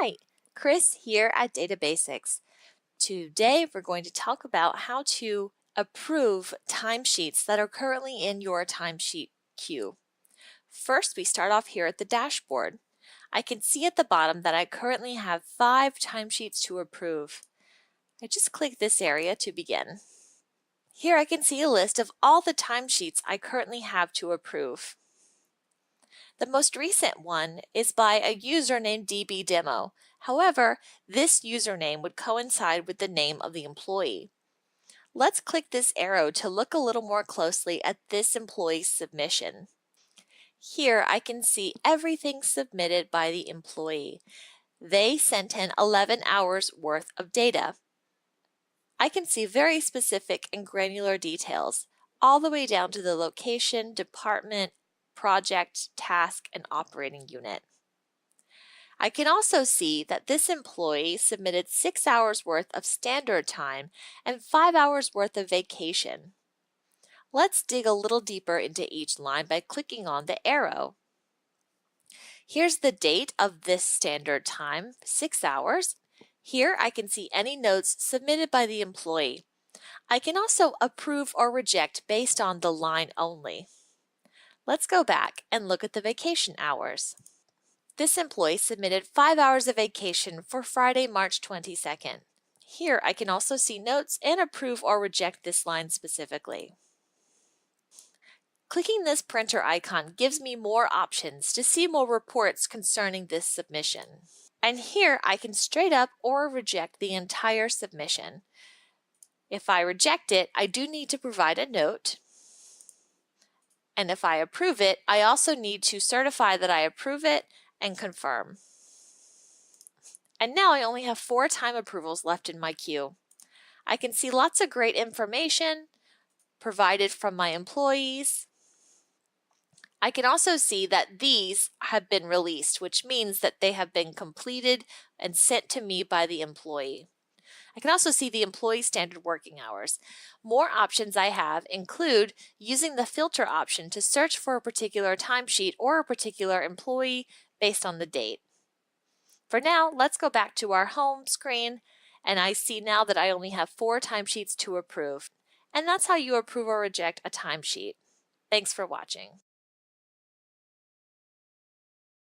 Hi, Chris here at DataBasics. Today we're going to talk about how to approve timesheets that are currently in your timesheet queue. First, we start off here at the dashboard. I can see at the bottom that I currently have 5 timesheets to approve. I just click this area to begin. Here I can see a list of all the timesheets I currently have to approve. The most recent one is by a user named DBDemo. However, this username would coincide with the name of the employee. Let's click this arrow to look a little more closely at this employee's submission. Here I can see everything submitted by the employee. They sent in 11 hours worth of data. I can see very specific and granular details, all the way down to the location, department, project, task, and operating unit. I can also see that this employee submitted 6 hours worth of standard time and 5 hours worth of vacation. Let's dig a little deeper into each line by clicking on the arrow. Here's the date of this standard time, 6 hours. Here I can see any notes submitted by the employee. I can also approve or reject based on the line only. Let's go back and look at the vacation hours. This employee submitted 5 hours of vacation for Friday, March 22nd. Here I can also see notes and approve or reject this line specifically. Clicking this printer icon gives me more options to see more reports concerning this submission. And here I can straight up or reject the entire submission. If I reject it, I do need to provide a note. And if I approve it, I also need to certify that I approve it and confirm. And now I only have 4 time approvals left in my queue. I can see lots of great information provided from my employees. I can also see that these have been released, which means that they have been completed and sent to me by the employee. I can also see the employee standard working hours. More options I have include using the filter option to search for a particular timesheet or a particular employee based on the date. For now, let's go back to our home screen, and I see now that I only have 4 timesheets to approve. And that's how you approve or reject a timesheet. Thanks for watching.